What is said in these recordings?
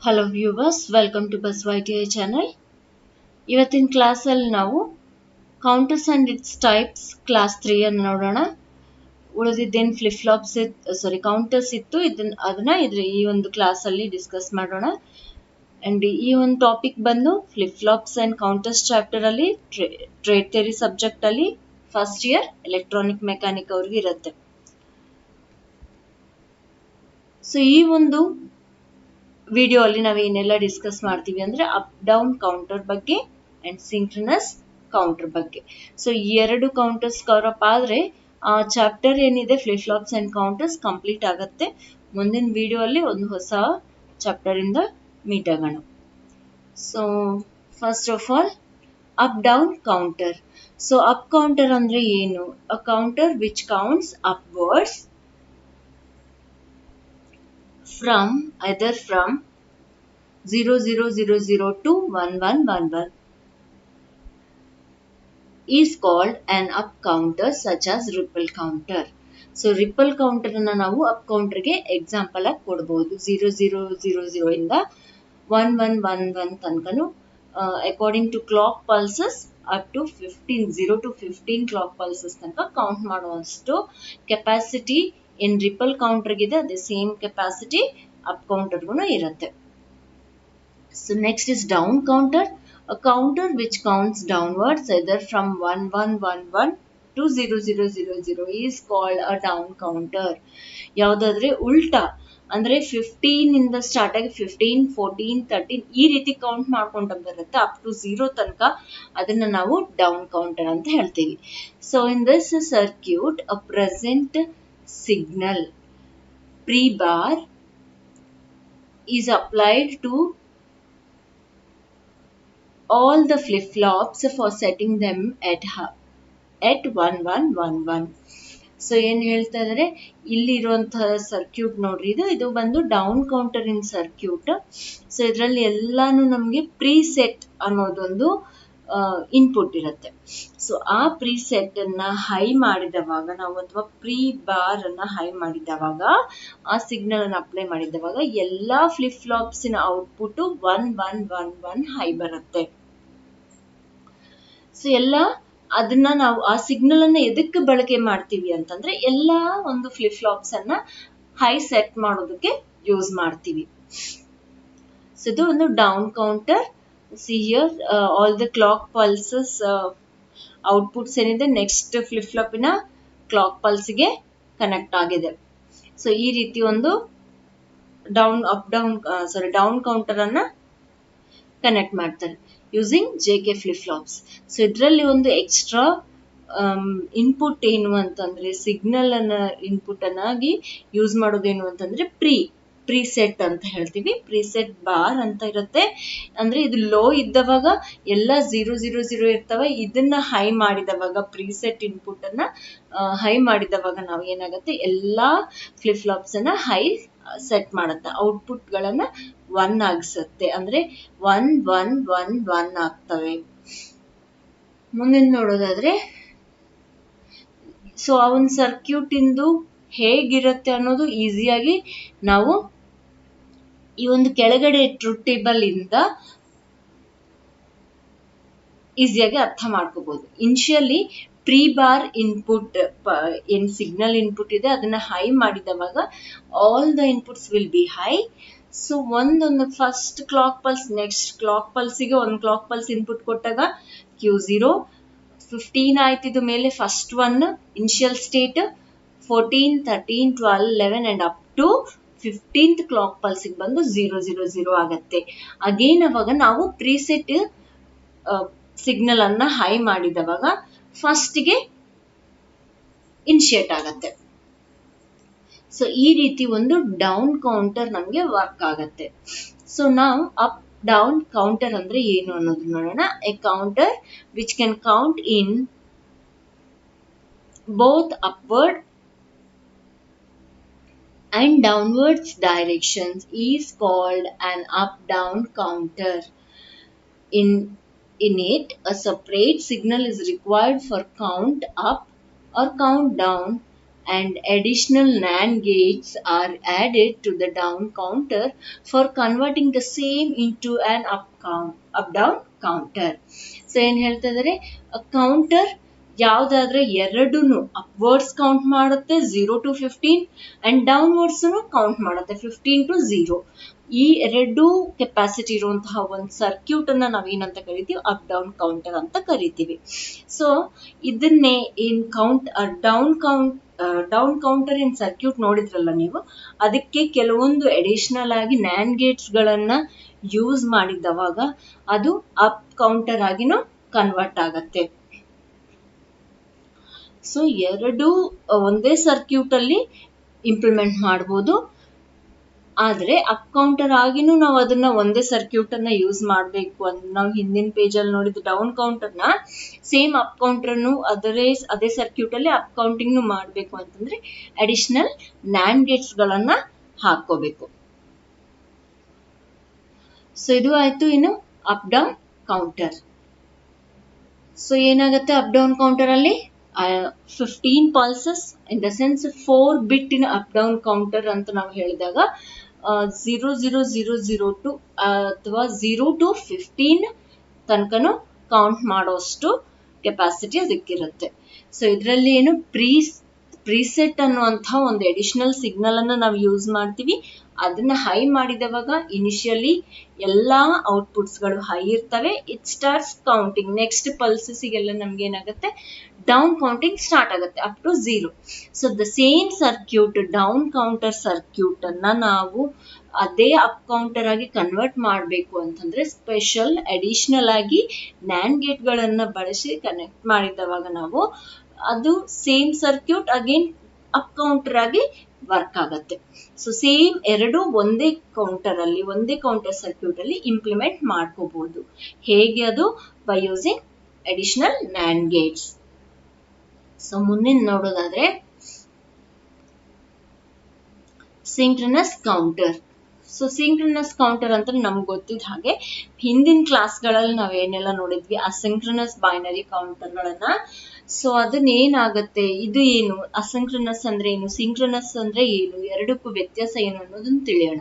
Hello viewers, welcome to bus YTI channel. ಇವತ್ತಿನ ಕ್ಲಾಸಲ್ಲಿ ನಾವು counters and its types class 3 ಅನ್ನು ನೋಡೋಣ. ಉಳಿದಿದ್ದೇನು ಫ್ಲಿಪ್ ಫ್ಲಾಪ್ಸ್ ಕೌಂಟರ್ಸ್ ಇತ್ತು, ಅದನ್ನ ಈ ಒಂದು ಕ್ಲಾಸಲ್ಲಿ ಡಿಸ್ಕಸ್ ಮಾಡೋಣ. ಅಂಡ್ ಈ ಒಂದು ಟಾಪಿಕ್ ಬಂದು flip flops and counters chapter ಅಲ್ಲಿ ಟ್ರೇಡ್ ಥಿಯರಿ ಸಬ್ಜೆಕ್ಟ್ ಅಲ್ಲಿ ಫಸ್ಟ್ ಇಯರ್ ಎಲೆಕ್ಟ್ರಾನಿಕ್ ಮೆಕ್ಯಾನಿಕ್ ಅವ್ರಿಗೆ ಇರುತ್ತೆ. ಸೊ ಈ ಒಂದು ವಿಡಿಯೋ ಅಲ್ಲಿ ನಾವು ಏನೆಲ್ಲ ಡಿಸ್ಕಸ್ ಮಾಡ್ತೀವಿ ಅಂದ್ರೆ ಅಪ್ ಡೌನ್ ಕೌಂಟರ್ ಬಗ್ಗೆ ಅಂಡ್ ಸಿಂಕ್ರನಸ್ ಕೌಂಟರ್ ಬಗ್ಗೆ. ಸೊ ಈ ಎರಡು ಕೌಂಟರ್ಸ್ ಕವರ್ ಅಪ್ ಆದ್ರೆ ಆ ಚಾಪ್ಟರ್ ಏನಿದೆ flip flops and counters complete ಆಗುತ್ತೆ. ಮುಂದಿನ ವಿಡಿಯೋ ಅಲ್ಲಿ ಒಂದು ಹೊಸ ಚಾಪ್ಟರ್ ಇಂದ ಮೀಟ್ ಆಗೋಣ. So first of all up down counter. So up counter ಅಂದ್ರೆ ಏನು? A counter which counts upwards from 0000 to 1111 is called an up counter such as ripple counter. So ripple counter ಅನ್ನ ನಾವು up counter ಗೆ example ಆಗಿ ಕೊಡಬಹುದು. 0000 ಇಂದ 1111 ತನಕನು according to clock pulses up to 0 to 15 clock pulses ತನಕ count ಮಾಡುವಷ್ಟು capacity in ripple counter ಗಿದೆ. ಅದೇ ಸೇಮ್ ಕೆಪಾಸಿಟಿ ಅಪ್ ಕೌಂಟರ್ಗೂ ಇರುತ್ತೆ. So next is down counter. A counter which counts downwards either from 1111 to 0000 is called a down counter. ಯಾವುದಾದ್ರೆ ಉಲ್ಟಾ ಅಂದ್ರೆ 15 ಇಂದ start ಆಗಿ 15, 14, 13 ಈ ರೀತಿ ಕೌಂಟ್ ಮಾಡ್ಕೊಂಡ ಬರುತ್ತೆ ಅಪ್ ಟು 0 ತನಕ, ಅದನ್ನ ನಾವು ಡೌನ್ ಕೌಂಟರ್ ಅಂತ ಹೇಳ್ತೀವಿ. So in this circuit a present signal pre-bar is applied to all the flip-flops for setting them at 1111. So ಏನ್ ಹೇಳ್ತಾ ಇದಾರೆ ಇಲ್ಲಿ ಇರುವಂತಹ ಸರ್ಕ್ಯೂಟ್ ನೋಡ್ರಿ, ಇದು ಬಂದು ಡೌನ್ ಕೌಂಟರ್ ಇನ್ ಸರ್ಕ್ಯೂಟ್. ಸೊ ಇದರಲ್ಲಿ ಎಲ್ಲಾನು ನಮ್ಗೆ ಪ್ರೀಸೆಟ್ ಅನ್ನೋದೊಂದು ಇನ್ಪುಟ್ ಇರುತ್ತೆ. ಸೊ ಆ ಪ್ರೀಸೆಟ್ ಅನ್ನ ಹೈ ಮಾಡಿದವಾಗ ನಾವು, ಅಥವಾ ಪ್ರೀ ಬಾರ್ ಅನ್ನ ಹೈ ಮಾಡಿದವಾಗ, ಆ ಸಿಗ್ನಲ್ ಅನ್ನು ಅಪ್ಲೈ ಮಾಡಿದವಾಗ ಎಲ್ಲಾ ಫ್ಲಿಪ್ ಫ್ಲಾಪ್ಸ್ ನ ಔಟ್ಪುಟ್ 1111 ಹೈ ಬರುತ್ತೆ. ಸೊ ಅದನ್ನ ನಾವು ಆ ಸಿಗ್ನಲ್ ಅನ್ನ ಎದಕ್ಕೆ ಬಳಕೆ ಮಾಡ್ತೀವಿ ಅಂತಂದ್ರೆ ಎಲ್ಲಾ ಒಂದು ಫ್ಲಿಪ್ ಫ್ಲಾಪ್ಸ್ ಅನ್ನ ಹೈ ಸೆಟ್ ಮಾಡೋದಕ್ಕೆ ಯೂಸ್ ಮಾಡ್ತೀವಿ. ಸೊ ಇದು ಒಂದು down counter. See here all the clock pulses outputs ಏನಿದೆ ನೆಕ್ಸ್ಟ್ ಫ್ಲಿಪ್ ಫ್ಲಾಪಿನ ಕ್ಲಾಕ್ ಪಲ್ಸ್ ಗೆ ಕನೆಕ್ಟ್ ಆಗಿದೆ. ಸೊ ಈ ರೀತಿ ಒಂದು ಡೌನ್ ಕೌಂಟರ್ ಅನ್ನ ಕನೆಕ್ಟ್ ಮಾಡ್ತಾರೆ using JK flip flops. So ಇದರಲ್ಲಿ ಒಂದು ಎಕ್ಸ್ಟ್ರಾ ಇನ್ಪುಟ್ ಏನು ಅಂತಂದ್ರೆ, ಸಿಗ್ನಲ್ ಅನ್ನ ಇನ್ಪುಟ್ ಅನ್ನಾಗಿ ಯೂಸ್ ಮಾಡೋದೇನು ಅಂತಂದ್ರೆ ಪ್ರೀಸೆಟ್ ಅಂತ ಹೇಳ್ತೀವಿ. ಪ್ರೀಸೆಟ್ ಬಾರ್ ಅಂತ ಇರುತ್ತೆ. ಅಂದ್ರೆ ಇದು ಲೋ ಇದ್ದವಾಗ ಎಲ್ಲ 000 ಇರ್ತವೆ. ಇದನ್ನ ಹೈ ಮಾಡಿದವಾಗ, ಪ್ರೀಸೆಟ್ ಇನ್ಪುಟ್ ಅನ್ನ ಹೈ ಮಾಡಿದವಾಗ ನಾವು ಏನಾಗುತ್ತೆ, ಎಲ್ಲಾ ಫ್ಲಿಪ್ ಫ್ಲಾಪ್ಸ್ ಅನ್ನ ಹೈ ಸೆಟ್ ಮಾಡುತ್ತೆ, ಔಟ್ಪುಟ್ ಗಳನ್ನ 1 ಆಗಿಸುತ್ತೆ. ಅಂದ್ರೆ 1111 ಆಗ್ತವೆ. ಮುಂದಿನ ನೋಡೋದಾದ್ರೆ, ಸೊ ಆ ಒಂದು ಸರ್ಕ್ಯೂಟ್ ಇಂದು ಹೇಗಿರುತ್ತೆ ಅನ್ನೋದು ಈಸಿಯಾಗಿ ನಾವು ಈ ಒಂದು ಕೆಳಗಡೆ ಟ್ರೂತ್ ಟೇಬಲ್ ಇಂದ ಈಸಿಯಾಗಿ ಅರ್ಥ ಮಾಡ್ಕೋಬಹುದು. ಇನಿಷಿಯಲಿ ಪ್ರೀ ಬಾರ್ ಇನ್ಪುಟ್ ಏನ್ ಸಿಗ್ನಲ್ ಇನ್ಪುಟ್ ಇದೆ ಅದನ್ನ ಹೈ ಮಾಡಿದವಾಗ all the inputs will be high. So ಒಂದೊಂದು first clock pulse, next clock ಪಲ್ಸಿಗೆ ಒಂದು ಕ್ಲಾಕ್ ಪಲ್ಸ್ ಇನ್ಪುಟ್ ಕೊಟ್ಟಾಗ Q0, 15 ಆಯ್ತಿದ ಮೇಲೆ first one initial state, 14, 13, 12, 11 and up to 15th clock pulse ಬಂದು 000 ಆಗತ್ತೆ. ಅಗೇನ್ ಅವಾಗ ನಾವು ಪ್ರೀಸೆಟ್ ಸಿಗ್ನಲ್ ಅನ್ನ ಹೈ ಮಾಡಿದವಾಗ ಫಸ್ಟ್ ಗೆ ಇನಿಷಿಯೇಟ್ ಆಗತ್ತೆ. ಸೊ ಈ ರೀತಿ ಒಂದು ಡೌನ್ ಕೌಂಟರ್ ನಮ್ಗೆ ವರ್ಕ್ ಆಗತ್ತೆ. ಸೊ ನಾವು ಅಪ್ ಡೌನ್ ಕೌಂಟರ್ ಅಂದ್ರೆ ಏನು ಅನ್ನೋದು ನೋಡೋಣ. A counter which can count in both upward and downwards directions is called an up-down counter. In it, a separate signal is required for count up or count down and additional NAND gates are added to the down counter for converting the same into an up down counter. So ಏನ್ ಹೇಳ್ತಾ ಇದಾರೆ, counter ಯಾವ್ದಾದ್ರೆ ಎರಡೂನು upwards count ಮಾಡುತ್ತೆ 0 to 15 and downwards count ಮಾಡುತ್ತೆ 15 to 0. ಈ ಎರಡು capacity ಇರುವಂತಹ ಒಂದು circuit ಅನ್ನ ನಾವೇನಂತ ಕರಿತೀವಿ, ಅಪ್ ಡೌನ್ ಕೌಂಟರ್ ಅಂತ ಕರಿತೀವಿ. ಸೊ ಇದನ್ನೇ in down counter in circuit ನೋಡಿದ್ರಲ್ಲ ನೀವು, ಅದಕ್ಕೆ ಕೆಲವೊಂದು ಅಡಿಷನಲ್ ಆಗಿ ನ್ಯಾನ್ ಗೇಟ್ಸ್ ಗಳನ್ನ ಯೂಸ್ ಮಾಡಿದವಾಗ ಅದು ಅಪ್ ಕೌಂಟರ್ ಆಗಿನೂ ಕನ್ವರ್ಟ್ ಆಗತ್ತೆ. ಸೊ ಎರಡು ಒಂದೇ ಸರ್ಕ್ಯೂಟ್ ಅಲ್ಲಿ ಇಂಪ್ಲಿಮೆಂಟ್ ಮಾಡಬಹುದು, ಆದ್ರೆ ಅಪ್ ಕೌಂಟರ್ ಆಗಿನೂ ನಾವು ಅದನ್ನ ಒಂದೇ ಸರ್ಕ್ಯೂಟ್ ಅನ್ನ ಯೂಸ್ ಮಾಡಬೇಕು ಅಂತ ನಾವು ಹಿಂದಿನ ಪೇಜ್ ಅಲ್ಲಿ ನೋಡಿದ ಡೌನ್ ಕೌಂಟರ್ ನ ಸೇಮ್ ಅಪ್ ಕೌಂಟರ್ ಅದೇ ಸರ್ಕ್ಯೂಟ್ ಅಲ್ಲಿ ಅಪ್ ಕೌಂಟಿಂಗ್ ಮಾಡಬೇಕು ಅಂತಂದ್ರೆ ಅಡಿಷನಲ್ ನ್ಯಾನ್ ಗೇಟ್ಸ್ ಗಳನ್ನ ಹಾಕೋಬೇಕು. ಸೊ ಇದು ಆಯ್ತು ಇನ್ನು ಅಪ್ ಡೌನ್ ಕೌಂಟರ್. ಸೊ ಏನಾಗುತ್ತೆ ಅಪ್ ಡೌನ್ ಕೌಂಟರ್ ಅಲ್ಲಿ 15 pulses in the sense 4 bit in up down counter ಅಂತ ನಾವು ಹೇಳಿದಾಗ 00002 ಅಥವಾ 0 to 15 ತನಕನು ಕೌಂಟ್ ಮಾಡೋಷ್ಟು ಕೆಪಾಸಿಟಿ ಅದಕ್ಕಿರುತ್ತೆ. ಸೊ ಇದರಲ್ಲಿ ಏನು ಪ್ರೀಸೆಟ್ ಅನ್ನುವಂತಹ ಒಂದು ಅಡಿಷನಲ್ ಸಿಗ್ನಲ್ ಅನ್ನ ನಾವು ಯೂಸ್ ಮಾಡ್ತೀವಿ. ಅದನ್ನ ಹೈ ಮಾಡಿದವಾಗ ಇನಿಷಿಯಲಿ ಎಲ್ಲಾ ಔಟ್ಪುಟ್ಸ್ ಗಳು ಹೈ ಇರ್ತವೆ. ಇಟ್ ಸ್ಟಾರ್ಟ್ಸ್ ಕೌಂಟಿಂಗ್, ನೆಕ್ಸ್ಟ್ ಪಲ್ಸಸ್ಗೆಲ್ಲ ನಮ್ಗೆ ಏನಾಗುತ್ತೆ, ಡೌನ್ ಕೌಂಟಿಂಗ್ ಸ್ಟಾರ್ಟ್ ಆಗುತ್ತೆ up to 0. So the same circuit, down counter circuit ಅನ್ನ ನಾವು ಅದೇ ಅಪ್ ಕೌಂಟರ್ ಆಗಿ ಕನ್ವರ್ಟ್ ಮಾಡಬೇಕು ಅಂತಂದ್ರೆ ಸ್ಪೆಷಲ್ ಅಡಿಷನಲ್ ಆಗಿ ನ್ಯಾನ್ ಗೇಟ್ ಗಳನ್ನ ಬಳಸಿ ಕನೆಕ್ಟ್ ಮಾಡಿದವಾಗ ನಾವು ಅದು same circuit again up counter ಆಗಿ ವರ್ಕ್ ಆಗತ್ತೆ. ಸೊ ಸೇಮ್ ಎರಡು ಒಂದೇ ಕೌಂಟರ್ ಸರ್ಕ್ಯೂಟ್ ಅಲ್ಲಿ ಇಂಪ್ಲಿಮೆಂಟ್ ಮಾಡ್ಕೋಬಹುದು. ಹೇಗೆ ಅದು by using additional non Gates. So ಮುಂದಿನ ನೋಡೋದಾದ್ರೆ synchronous counter. So synchronous counter ಅಂತ ನಮ್ಗೆ ಗೊತ್ತಿದ್ದ ಹಾಗೆ ಹಿಂದಿನ ಕ್ಲಾಸ್ಗಳಲ್ಲಿ ನಾವ್ ಏನೆಲ್ಲ ನೋಡಿದ್ವಿ, ಅಸಿಂಕ್ರನಸ್ ಬೈನರಿ ಕೌಂಟರ್ ಗಳನ್ನ. ಸೊ ಅದನ್ನ ಏನಾಗತ್ತೆ, ಇದು ಏನು, ಅಸಿಂಕ್ರನಸ್ ಅಂದ್ರೆ ಏನು, ಸಿಂಕ್ರನಸ್ ಅಂದ್ರೆ ಏನು, ಎರಡಕ್ಕೂ ವ್ಯತ್ಯಾಸ ಏನು ಅನ್ನೋದನ್ನ ತಿಳಿಯೋಣ.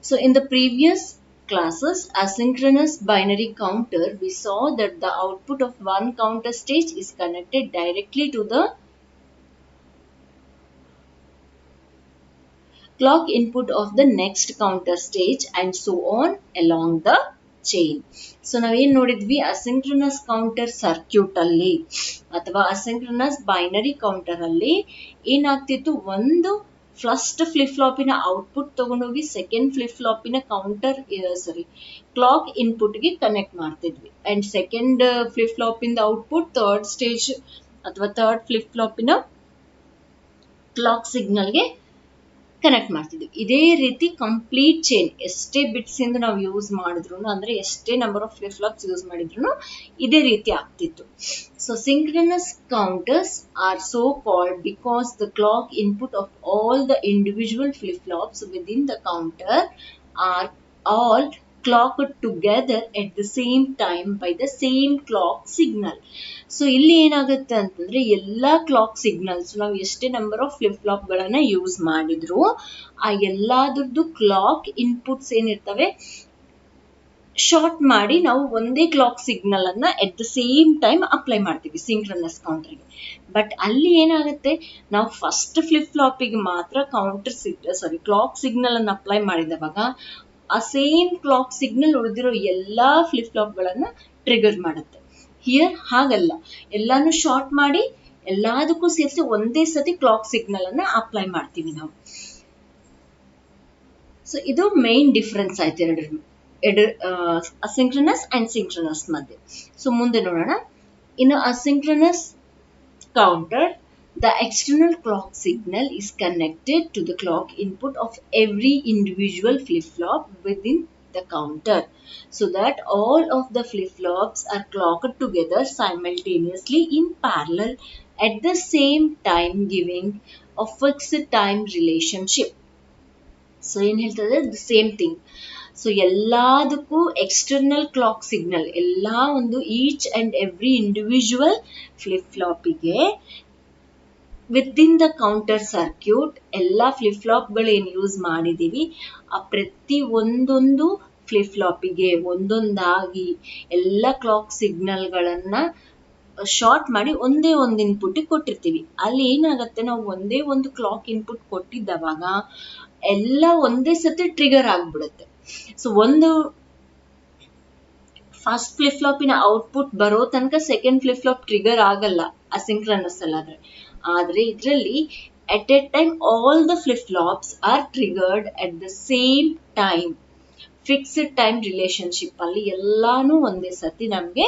So in the previous classes, asynchronous binary counter, we saw that the output of one counter stage is connected directly to the clock input of the next counter stage and so on along the chain. So ನಾವೇನ್ ನೋಡಿದ್ವಿ, ಅಸಿಂಕ್ರನಸ್ counter circuit ಅಲ್ಲಿ ಅಥವಾ ಅಸಿಂಕ್ರನಸ್ binary counter ಅಲ್ಲಿ ಏನಾಗ್ತಿತ್ತು, ಒಂದು first flip ಫ್ಲಾಪಿನ output ತಗೊಂಡೋಗಿ second flip ಫ್ಲಾಪಿನ clock input ಗೆ connect ಮಾಡ್ತಿದ್ವಿ. ಅಂಡ್ ಸೆಕೆಂಡ್ ಫ್ಲಿಪ್ ಫ್ಲಾಪ್ ಇಂದ ಔಟ್ಪುಟ್ ಥರ್ಡ್ ಸ್ಟೇಜ್ ಅಥವಾ ಥರ್ಡ್ ಫ್ಲಿಪ್ ಫ್ಲಾಪಿನ ಕ್ಲಾಕ್ ಸಿಗ್ನಲ್ ಗೆ ಕನೆಕ್ಟ್ ಮಾಡ್ತಿದ್ವಿ. ಇದೇ ರೀತಿ ಕಂಪ್ಲೀಟ್ ಚೈನ್ ಎಷ್ಟೇ ಬಿಟ್ಸ್ ಇಂದ ನಾವು ಯೂಸ್ ಮಾಡಿದ್ರು, ಅಂದ್ರೆ ಎಷ್ಟೇ number of flip flops use ಮಾಡಿದ್ರು ಇದೇ ರೀತಿ ಆಗ್ತಿತ್ತು. So synchronous counters are so called because the clock input of all the individual flip flops within the counter are all clocked together at the same time by the same clock signal. So ಇಲ್ಲಿ ಏನಾಗುತ್ತೆ ಅಂತಂದ್ರೆ ಎಲ್ಲಾ clock signals ನಾವು ಎಷ್ಟೇ number of flip flap ಗಳನ್ನ use ಮಾಡಿದ್ರು ಆ ಎಲ್ಲಾದ್ರದ್ದು clock inputs ಏನಿರ್ತವೆ short ಮಾಡಿ ನಾವು ಒಂದೇ ಕ್ಲಾಕ್ ಸಿಗ್ನಲ್ ಅನ್ನ ಎಟ್ ದ ಸೇಮ್ ಟೈಮ್ ಅಪ್ಲೈ ಮಾಡ್ತೀವಿ ಸಿಂಕ್ರನಸ್ ಕೌಂಟರ್ಗೆ. ಬಟ್ ಅಲ್ಲಿ ಏನಾಗುತ್ತೆ, ನಾವು ಫಸ್ಟ್ ಫ್ಲಿಪ್ ಫ್ಲಾಪಿಗೆ ಮಾತ್ರ ಕ್ಲಾಕ್ ಸಿಗ್ನಲ್ ಅನ್ನ ಅಪ್ಲೈ ಮಾಡಿದವಾಗ ಆ ಸೇಮ್ ಕ್ಲಾಕ್ ಸಿಗ್ನಲ್ ಉಳಿದಿರೋ ಎಲ್ಲಾ ಫ್ಲಿಪ್ ಫ್ಲಾಪ್ ಗಳನ್ನ ಟ್ರಿಗರ್ ಮಾಡುತ್ತೆ. ಹಿಯರ್ ಹಾಗಲ್ಲ, ಎಲ್ಲಾನು ಶಾರ್ಟ್ ಮಾಡಿ ಎಲ್ಲದಕ್ಕೂ ಸೇರಿಸಿ ಒಂದೇ ಸತಿ ಕ್ಲಾಕ್ ಸಿಗ್ನಲ್ ಅನ್ನ ಅಪ್ಲೈ ಮಾಡ್ತೀವಿ ನಾವು. ಸೊ ಇದು ಮೇನ್ ಡಿಫರೆನ್ಸ್ ಆಯ್ತು ಎರಡು ಅಸಿಂಕ್ರನಸ್ ಅಂಡ್ ಸಿಂಕ್ರನಸ್ ಮಧ್ಯೆ. ಸೊ ಮುಂದೆ ನೋಡೋಣ. ಇನ್ನು ಅಸಿಂಕ್ರನಸ್ counter, the external clock signal is connected to the clock input of every individual flip-flop within the counter, so that all of the flip-flops are clocked together simultaneously in parallel at the same time, giving a fixed time relationship. So ಏನು ಹೇಳ್ತದೆ, the same thing. So ಎಲ್ಲದಕ್ಕೂ external clock signal ಎಲ್ಲಾ ಒಂದು each and every individual flip ಫ್ಲಾಪಿಗೆ within the counter circuit ಎಲ್ಲ flip ಫ್ಲಾಪ್ಗಳು ಏನು use ಮಾಡಿದೀವಿ ಆ ಪ್ರತಿ ಒಂದೊಂದು ಫ್ಲಿಪ್ ಫ್ಲಾಪಿಗೆ ಒಂದೊಂದಾಗಿ ಎಲ್ಲ ಕ್ಲಾಕ್ ಸಿಗ್ನಲ್ಗಳನ್ನ ಶಾರ್ಟ್ ಮಾಡಿ ಒಂದೇ ಒಂದು ಇನ್ಪುಟ್ ಕೊಟ್ಟಿರ್ತೀವಿ. ಅಲ್ಲಿ ಏನಾಗುತ್ತೆ, ನಾವು ಒಂದೇ ಒಂದು ಕ್ಲಾಕ್ ಇನ್ಪುಟ್ ಕೊಟ್ಟಿದ್ದವಾಗ ಎಲ್ಲ ಒಂದೇ ಸತಿ ಟ್ರಿಗರ್ ಆಗ್ಬಿಡುತ್ತೆ. ಸೊ ಒಂದು ಫಸ್ಟ್ ಫ್ಲಿಪ್ ಫ್ಲಾಪಿನ ಔಟ್ಪುಟ್ ಬರೋ ತನಕ ಸೆಕೆಂಡ್ ಫ್ಲಿಪ್ ಫ್ಲಾಪ್ ಟ್ರಿಗರ್ ಆಗಲ್ಲ ಅಸಿಂಕ್ರನಸ್ ಅಲ್ಲಾದ್ರೆ. ಆದ್ರೆ ಇದರಲ್ಲಿ at a time all the flip flops are triggered at the same time. Fixed time relationship ಅಲ್ಲಿ ಎಲ್ಲಾನು ಒಂದೇ ಸತಿ ನಮ್ಗೆ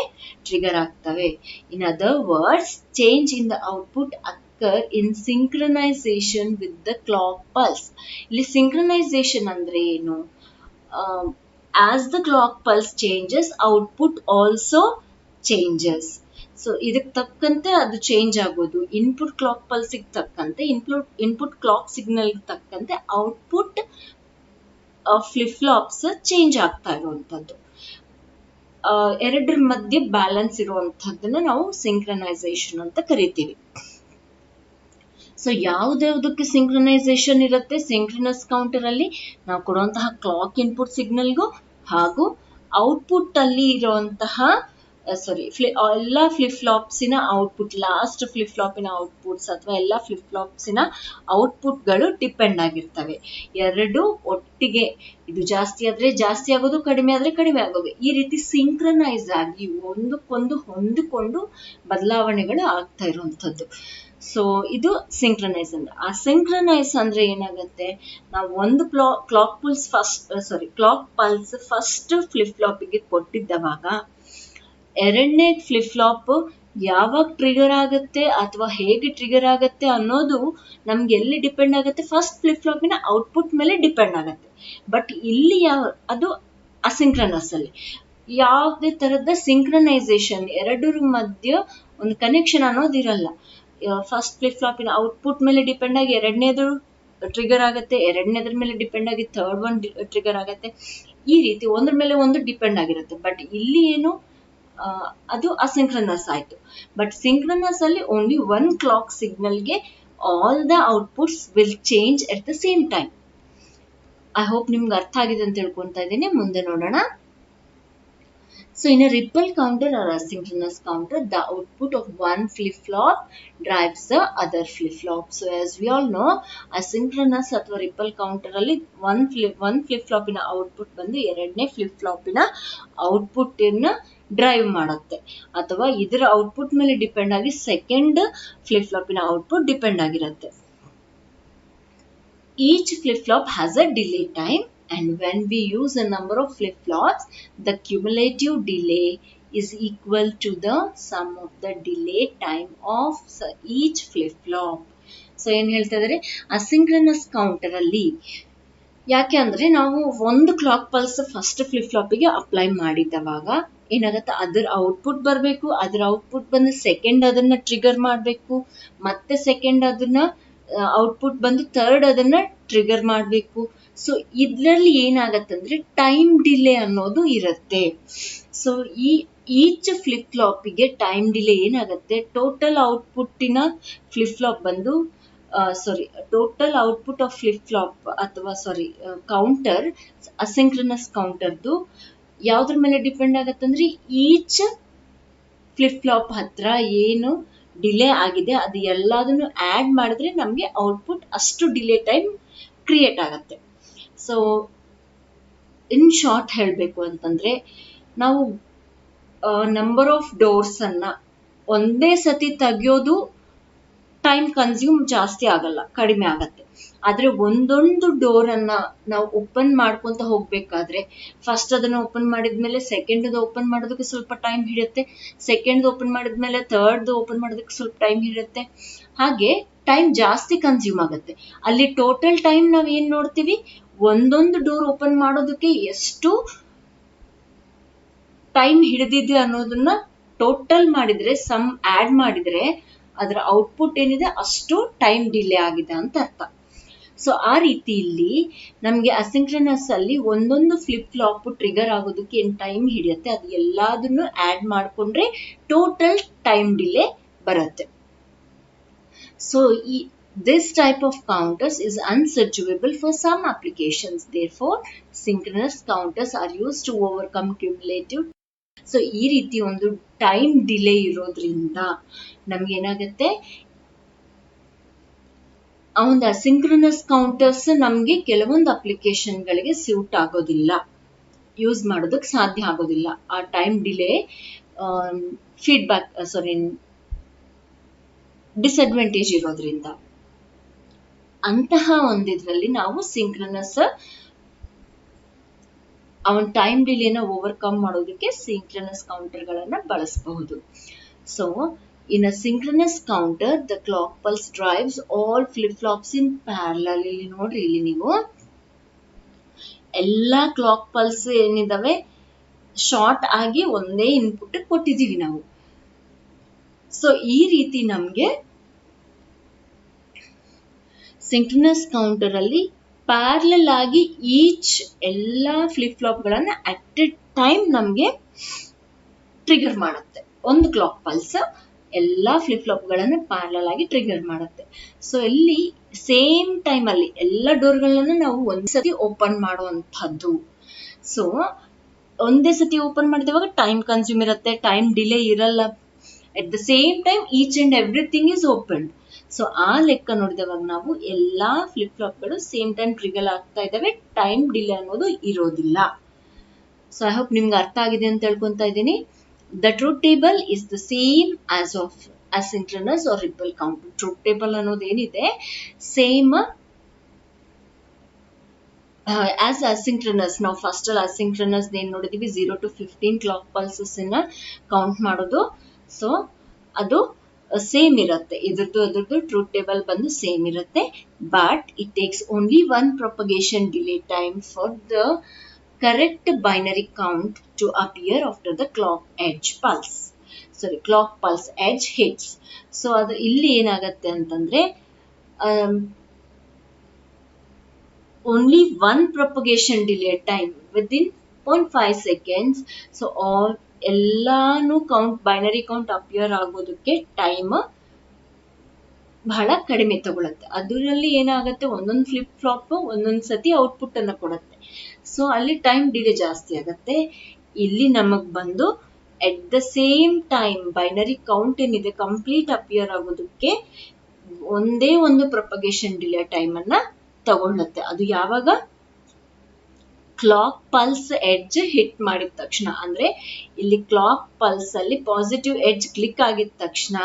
ಟ್ರಿಗರ್ ಆಗ್ತವೆ. In other words, change in the output occur in synchronization with the clock pulse. ಇಲ್ಲಿ synchronization ಅಂದ್ರೆ ಏನು? As the clock pulse changes output also changes. So ಇದಕ್ಕೆ ತಕ್ಕಂತೆ ಅದು ಚೇಂಜ್ ಆಗೋದು. ಇನ್ಪುಟ್ ಕ್ಲಾಕ್ ಪಲ್ಸಿಗೆ ತಕ್ಕಂತೆ, ಇನ್ಪುಟ್ ಕ್ಲಾಕ್ ಸಿಗ್ನಲ್ ತಕ್ಕಂತೆ ಔಟ್ಪುಟ್ ಫ್ಲಿಪ್ ಫ್ಲಾಪ್ಸ್ ಚೇಂಜ್ ಆಗ್ತಾ ಇರುವಂತದ್ದು. ಎರಡರ ಮಧ್ಯೆ ಬ್ಯಾಲೆನ್ಸ್ ಇರುವಂತದ್ದನ್ನ ನಾವು ಸಿಂಕ್ರನೈಸೇಷನ್ ಅಂತ ಕರಿತೀವಿ. ಸೊ ಯಾವ್ದಕ್ಕೆ ಸಿಂಕ್ರನೈಸೇಷನ್ ಇರುತ್ತೆ? ಸಿಂಕ್ರನಸ್ ಕೌಂಟರ್ ಅಲ್ಲಿ ನಾವು ಕೊಡುವಂತಹ ಕ್ಲಾಕ್ ಇನ್ಪುಟ್ ಸಿಗ್ನಲ್ಗೂ ಹಾಗೂ ಔಟ್ಪುಟ್ ಅಲ್ಲಿ ಇರುವಂತಹ ಎಲ್ಲ ಫ್ಲಿಪ್ ಫ್ಲಾಪ್ಸಿನ ಔಟ್ಪುಟ್, ಲಾಸ್ಟ್ ಫ್ಲಿಪ್ ಫ್ಲಾಪಿನ ಔಟ್ಪುಟ್ಸ್ ಅಥವಾ ಎಲ್ಲ ಫ್ಲಿಪ್ ಫ್ಲಾಪ್ಸಿನ ಔಟ್ಪುಟ್ಗಳು ಡಿಪೆಂಡ್ ಆಗಿರ್ತವೆ. ಎರಡು ಒಟ್ಟಿಗೆ, ಇದು ಜಾಸ್ತಿ ಆದ್ರೆ ಜಾಸ್ತಿ ಆಗೋದು, ಕಡಿಮೆ ಆದ್ರೆ ಕಡಿಮೆ ಆಗೋದು, ಈ ರೀತಿ ಸಿಂಕ್ರನೈಸ್ ಆಗಿ ಒಂದಕ್ಕೊಂದು ಹೊಂದಿಕೊಂಡು ಬದಲಾವಣೆಗಳು ಆಗ್ತಾ ಇರುವಂತದ್ದು. ಸೊ ಇದು ಸಿಂಕ್ರನೈಸ್ ಅಂದ್ರೆ. ಅಸಿಂಕ್ರನೈಸ್ ಅಂದ್ರೆ ಏನಾಗುತ್ತೆ, ನಾವು ಒಂದು ಕ್ಲಾಕ್ ಪಲ್ಸ್ ಫಸ್ಟ್ ಫ್ಲಿಪ್ ಫ್ಲಾಪಿಗೆ ಕೊಟ್ಟಿದ್ದವಾಗ ಎರಡನೇ ಫ್ಲಿಪ್ ಫ್ಲಾಪ್ ಯಾವಾಗ ಟ್ರಿಗರ್ ಆಗುತ್ತೆ ಅಥವಾ ಹೇಗೆ ಟ್ರಿಗರ್ ಆಗುತ್ತೆ ಅನ್ನೋದು ನಮ್ಗೆ ಎಲ್ಲಿ ಡಿಪೆಂಡ್ ಆಗುತ್ತೆ? ಫಸ್ಟ್ ಫ್ಲಿಪ್ ಫ್ಲಾಪಿನ ಔಟ್ಪುಟ್ ಮೇಲೆ ಡಿಪೆಂಡ್ ಆಗುತ್ತೆ. ಬಟ್ ಇಲ್ಲಿ ಅದು ಅಸಿಂಕ್ರನಸ್ ಅಲ್ಲಿ ಯಾವುದೇ ತರದ ಸಿಂಕ್ರನೈಸೇಷನ್, ಎರಡರ ಮಧ್ಯೆ ಒಂದು ಕನೆಕ್ಷನ್ ಅನ್ನೋದಿರಲ್ಲ. ಫಸ್ಟ್ ಫ್ಲಿಪ್ ಫ್ಲಾಪಿನ ಔಟ್ಪುಟ್ ಮೇಲೆ ಡಿಪೆಂಡ್ ಆಗಿ ಎರಡನೇದು ಟ್ರಿಗರ್ ಆಗುತ್ತೆ, ಎರಡನೇದ್ರ ಮೇಲೆ ಡಿಪೆಂಡ್ ಆಗಿ ಥರ್ಡ್ ಒನ್ ಟ್ರಿಗರ್ ಆಗುತ್ತೆ. ಈ ರೀತಿ ಒಂದ್ರ ಮೇಲೆ ಒಂದು ಡಿಪೆಂಡ್ ಆಗಿರುತ್ತೆ. ಬಟ್ ಇಲ್ಲಿ ಏನು, ಅದು ಅಸಿಂಕ್ರನಸ್ ಆಯ್ತು. ಬಟ್ ಸಿಂಕ್ರನಸ್ ಅಲ್ಲಿ ಓನ್ಲಿ ಒನ್ ಕ್ಲಾಕ್ ಸಿಗ್ನಲ್ಗೆ all the outputs will change at the same time. I hope ನಿಮ್ಗೆ ಅರ್ಥ ಆಗಿದೆ ಅಂತ ತಿಳ್ಕೊಂತಾ ಇದ್ದೀನಿ. ಮುಂದೆ ನೋಡೋಣ. So in a ripple counter or asynchronous counter, the output of one flip-flop drives the other flip-flop. So as we all know, asynchronous ಅಥವಾ ripple counter ಅಲ್ಲಿ one flip-flop ಇನ ಔಟ್ಪುಟ್ ಬಂದು ಎರಡನೇ flip-flop ಇನ ಔಟ್ಪುಟ್ ಡ್ರೈವ್ ಮಾಡುತ್ತೆ, ಅಥವಾ ಇದರ output ಮೇಲೆ ಡಿಪೆಂಡ್ ಆಗಿ ಸೆಕೆಂಡ್ flip-flop ಇನ ಔಟ್ಪುಟ್ ಡಿಪೆಂಡ್ ಆಗಿರುತ್ತೆ. Each flip-flop has a delay time. And when we use a number of flip-flops, the cumulative delay is equal to the sum of the delay time of each flip-flop. So ಏನು ಹೇಳ್ತಾ ಇದ್ದಾರೆ, ಅಸಿಂಕ್ರನಸ್ counter ಅಲ್ಲಿ ಯಾಕೆ ಅಂದ್ರೆ ನಾವು ಒಂದು clock pulse first flip ಫ್ಲಾಪಿಗೆ apply ಮಾಡಿದವಾಗ ಏನಾಗುತ್ತೆ, ಅದರ ಔಟ್ಪುಟ್ ಬರಬೇಕು, ಅದರ ಔಟ್ಪುಟ್ ಬಂದು ಸೆಕೆಂಡ್ ಅದನ್ನ ಟ್ರಿಗರ್ ಮಾಡಬೇಕು, ಮತ್ತೆ ಸೆಕೆಂಡ್ ಅದನ್ನ ಔಟ್ಪುಟ್ ಬಂದು ಥರ್ಡ್ ಅದನ್ನ ಟ್ರಿಗರ್ ಮಾಡಬೇಕು. ಸೊ ಇದರಲ್ಲಿ ಏನಾಗತ್ತಂದ್ರೆ ಟೈಮ್ ಡಿಲೇ ಅನ್ನೋದು ಇರುತ್ತೆ. ಸೊ ಈಚ್ ಫ್ಲಿಪ್ ಫ್ಲಾಪಿಗೆ ಟೈಮ್ ಡಿಲೇ ಏನಾಗುತ್ತೆ, ಟೋಟಲ್ ಔಟ್ಪುಟ್ಟಿನ ಫ್ಲಿಪ್ ಫ್ಲಾಪ್ ಬಂದು total output of flip flop ಅಥವಾ ಕೌಂಟರ್, ಅಸಿಂಕ್ರನಸ್ ಕೌಂಟರ್ದು ಯಾವ್ದ್ರ ಮೇಲೆ ಡಿಪೆಂಡ್ ಆಗತ್ತಂದ್ರೆ ಈಚ್ ಫ್ಲಿಪ್ ಫ್ಲಾಪ್ ಹತ್ರ ಏನು ಡಿಲೇ ಆಗಿದೆ ಅದು ಎಲ್ಲದನ್ನು ಆಡ್ ಮಾಡಿದ್ರೆ ನಮ್ಗೆ ಔಟ್ಪುಟ್ ಅಷ್ಟು ಡಿಲೇ ಟೈಮ್ ಕ್ರಿಯೇಟ್ ಆಗತ್ತೆ. ಸೊ ಇನ್ ಶಾರ್ಟ್ ಹೇಳಬೇಕು ಅಂತಂದ್ರೆ, ನಾವು ನಂಬರ್ ಆಫ್ ಡೋರ್ಸ್ ಅನ್ನ ಒಂದೇ ಸತಿ ತೆಗೆಯೋದು ಟೈಮ್ ಕನ್ಸ್ಯೂಮ್ ಜಾಸ್ತಿ ಆಗಲ್ಲ, ಕಡಿಮೆ ಆಗತ್ತೆ. ಆದ್ರೆ ಒಂದೊಂದು ಡೋರ್ ಅನ್ನ ನಾವು ಓಪನ್ ಮಾಡ್ಕೊಂತ ಹೋಗ್ಬೇಕಾದ್ರೆ ಫಸ್ಟ್ ಅದನ್ನ ಓಪನ್ ಮಾಡಿದ್ಮೇಲೆ ಸೆಕೆಂಡ್ ಓಪನ್ ಮಾಡೋದಕ್ಕೆ ಸ್ವಲ್ಪ ಟೈಮ್ ಹಿಡಿಯುತ್ತೆ, ಸೆಕೆಂಡ್ ಓಪನ್ ಮಾಡಿದ್ಮೇಲೆ ಥರ್ಡ್ ಓಪನ್ ಮಾಡೋದಕ್ಕೆ ಸ್ವಲ್ಪ ಟೈಮ್ ಹಿಡಿಯುತ್ತೆ. ಹಾಗೆ ಟೈಮ್ ಜಾಸ್ತಿ ಕನ್ಸ್ಯೂಮ್ ಆಗುತ್ತೆ. ಅಲ್ಲಿ ಟೋಟಲ್ ಟೈಮ್ ನಾವ್ ಏನ್ ನೋಡ್ತೀವಿ, ಒಂದೊಂದು ಡೋರ್ ಓಪನ್ ಮಾಡೋದಕ್ಕೆ ಎಷ್ಟು ಟೈಮ್ ಹಿಡಿದಿದೆ ಅನ್ನೋದನ್ನ ಟೋಟಲ್ ಮಾಡಿದ್ರೆ, ಸಮ್ ಆಡ್ ಮಾಡಿದ್ರೆ ಅದರ ಔಟ್ಪುಟ್ ಏನಿದೆ ಅಷ್ಟು ಟೈಮ್ ಡಿಲೇ ಆಗಿದೆ ಅಂತ ಅರ್ಥ. ಸೊ ಆ ರೀತಿ ಇಲ್ಲಿ ನಮ್ಗೆ ಅಸಿಂಕ್ರನಸ್ ಅಲ್ಲಿ ಒಂದೊಂದು ಫ್ಲಿಪ್ ಫ್ಲಾಪ್ ಟ್ರಿಗರ್ ಆಗೋದಕ್ಕೆ ಏನ್ ಟೈಮ್ ಹಿಡಿಯುತ್ತೆ ಅದು ಎಲ್ಲದನ್ನು ಆಡ್ ಮಾಡ್ಕೊಂಡ್ರೆ ಟೋಟಲ್ ಟೈಮ್ ಡಿಲೇ ಬರುತ್ತೆ. So this type of counters is unsuitable for some applications. Therefore, synchronous counters are used to overcome cumulative. So ಈ ರೀತಿ ಒಂದು ಟೈಮ್ ಡಿಲೇ ಇರೋದ್ರಿಂದ ನಮ್ಗೆ ಏನಾಗುತ್ತೆ, ಆ ಒಂದು ಅಸಿಂಕ್ರನಸ್ ಕೌಂಟರ್ಸ್ ನಮ್ಗೆ ಕೆಲವೊಂದು ಅಪ್ಲಿಕೇಶನ್ ಗಳಿಗೆ ಸ್ಯೂಟ್ ಆಗೋದಿಲ್ಲ, ಯೂಸ್ ಮಾಡೋದಕ್ಕೆ ಸಾಧ್ಯ ಆಗೋದಿಲ್ಲ. ಆ ಟೈಮ್ ಡಿಲೇ ಡಿಸ್ಅಡ್ವಾಂಟೇಜ್ ಇರೋದ್ರಿಂದ. ಅಂತಹ ಒಂದಿದ್ರಲ್ಲಿ ನಾವು ಸಿಂಕ್ರನಸ್ ಅವನ್ ಟೈಮ್ ಡಿಲೇನ ಓವರ್ಕಮ್ ಮಾಡೋದಕ್ಕೆ ಸಿಂಕ್ರನಸ್ ಕೌಂಟರ್ ಗಳನ್ನ ಬಳಸಬಹುದು. So in a synchronous counter the clock pulse drives all flip flops in parallel. ಇಲ್ಲಿ ನೋಡ್ರಿ, ಇಲ್ಲಿ ನೀವು ಎಲ್ಲಾ ಕ್ಲಾಕ್ ಪಲ್ಸ್ ಏನಿದಾವೆ ಶಾರ್ಟ್ ಆಗಿ ಒಂದೇ ಇನ್ಪುಟ್ ಕೊಟ್ಟಿದೀವಿ ನಾವು. ಸೊ ಈ ರೀತಿ ನಮ್ಗೆ ಸಿಂಕ್ರನಸ್ ಕೌಂಟರ್ ಅಲ್ಲಿ ಪ್ಯಾರಲಲ್ ಆಗಿ ಈಚ್ ಎಲ್ಲಾ ಫ್ಲಿಪ್ ಫ್ಲಾಪ್ ಗಳನ್ನ ಅಟ್ ಎ ಟೈಮ್ ನಮ್ಗೆ ಟ್ರಿಗರ್ ಮಾಡುತ್ತೆ. ಒಂದು ಕ್ಲಾಕ್ ಪಲ್ಸ್ ಎಲ್ಲಾ ಫ್ಲಿಪ್ ಫ್ಲಾಪ್ ಗಳನ್ನ ಪ್ಯಾರಲಲ್ ಆಗಿ ಟ್ರಿಗರ್ ಮಾಡುತ್ತೆ. ಸೊ ಇಲ್ಲಿ ಸೇಮ್ ಟೈಮ್ ಅಲ್ಲಿ ಎಲ್ಲಾ ಡೋರ್ಗಳನ್ನ ನಾವು ಒಂದ್ಸತಿ ಓಪನ್ ಮಾಡುವಂತಹದ್ದು. ಸೊ ಒಂದೇ ಸತಿ ಓಪನ್ ಮಾಡಿದವಾಗ ಟೈಮ್ ಕನ್ಸ್ಯೂಮ್ ಇರುತ್ತೆ, ಟೈಮ್ ಡಿಲೇ ಇರಲ್ಲ. At the same time each and everything is open. So ಆ ಲೆಕ್ಕ ನೋಡಿದವಾಗ ನಾವು ಎಲ್ಲಾ ಫ್ಲಿಪ್ ಫ್ಲಾಪ್ ಗಳು ಸೇಮ್ ಟೈಮ್ ಟ್ರಿಗರ್ ಆಗ್ತಾ ಇದಾವೆ, ಟೈಮ್ ಡಿಲೇ ಅನ್ನೋದು ಇರೋದಿಲ್ಲ. ಸೊ ಐ ಹೋಪ್ ನಿಮ್ಗೆ ಅರ್ಥ ಆಗಿದೆ ಅಂತ ಹೇಳ್ಕೊಂತ ಇದ್ದೀನಿ. The truth table is the same as of asynchronous or ripple count. Truth table ಅನ್ನೋದು ಏನಿದೆ ಸೇಮ್ ಆಸ್ ಅಸಿಂಕ್ರನಸ್. ನಾವು ಫಸ್ಟ್ ಅಲ್ಲಿ ಅಸಿಂಕ್ರನಸ್ ಏನ್ ನೋಡಿದೀವಿ 0 to 15 ಕ್ಲಾಕ್ ಪಲ್ಸಸ್ ಕೌಂಟ್ ಮಾಡೋದು. ಸೊ ಅದು ಸೇಮ್ ಇರುತ್ತೆ, ಇದ್ರದ್ದು ಟ್ರೂತ್ ಟೇಬಲ್ ಬಂದು ಸೇಮ್ ಇರುತ್ತೆ. But it takes only one propagation delay time for the correct binary count to appear after the clock pulse edge hits. So ಅದು ಇಲ್ಲಿ ಏನಾಗತ್ತೆ ಅಂತಂದ್ರೆ only one propagation delay time within 0.5 seconds. So ಎಲ್ಲಾನು binary count appear ಆಗೋದಕ್ಕೆ time ಬಹಳ ಕಡಿಮೆ ತಗೊಳುತ್ತೆ. ಅದರಲ್ಲಿ ಏನಾಗುತ್ತೆ, ಒಂದೊಂದು ಫ್ಲಿಪ್ ಫ್ಲಾಪ್ ಒಂದೊಂದ್ ಸತಿ ಔಟ್ಪುಟ್ ಅನ್ನ ಕೊಡುತ್ತೆ. ಸೊ ಅಲ್ಲಿ ಟೈಮ್ ಡಿಲೇ ಜಾಸ್ತಿ ಆಗತ್ತೆ. ಇಲ್ಲಿ ನಮಗ್ ಬಂದು ಎಟ್ the same time binary count ಏನಿದೆ ಕಂಪ್ಲೀಟ್ ಅಪಿಯರ್ ಆಗೋದಕ್ಕೆ ಒಂದೇ ಒಂದು ಪ್ರೊಪಗೇಷನ್ ಡಿಲೇ ಟೈಮ್ ಅನ್ನ ತಗೊಳುತ್ತೆ. ಅದು ಯಾವಾಗ ಕ್ಲಾಕ್ ಪಲ್ಸ್ ಎಡ್ಜ್ ಹಿಟ್ ಮಾಡಿದ ತಕ್ಷಣ, ಅಂದ್ರೆ ಇಲ್ಲಿ ಕ್ಲಾಕ್ ಪಲ್ಸ್ ಅಲ್ಲಿ ಪಾಸಿಟಿವ್ ಎಡ್ಜ್ ಕ್ಲಿಕ್ ಆಗಿದ ತಕ್ಷಣ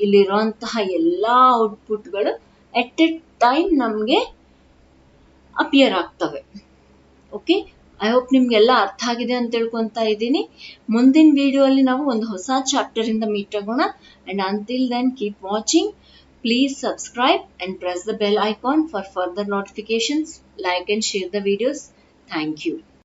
ಇಲ್ಲಿರುವಂತಹ ಎಲ್ಲಾ ಔಟ್ಪುಟ್ಗಳು ಎಟ್ ಎ ಟೈಮ್ ನಮ್ಗೆ ಅಪಿಯರ್ ಆಗ್ತವೆ. ಓಕೆ, ಐ ಹೋಪ್ ನಿಮ್ಗೆಲ್ಲ ಅರ್ಥ ಆಗಿದೆ ಅಂತ ತಿಳ್ಕೊಂತ ಇದ್ದೀನಿ. ಮುಂದಿನ ವಿಡಿಯೋ ಅಲ್ಲಿ ನಾವು ಒಂದು ಹೊಸ ಚಾಪ್ಟರ್ ಇಂದ ಮೀಟ್ ಆಗೋಣ. And until then keep watching. Please subscribe and press the bell icon for further notifications. Like and share the videos. Thank you.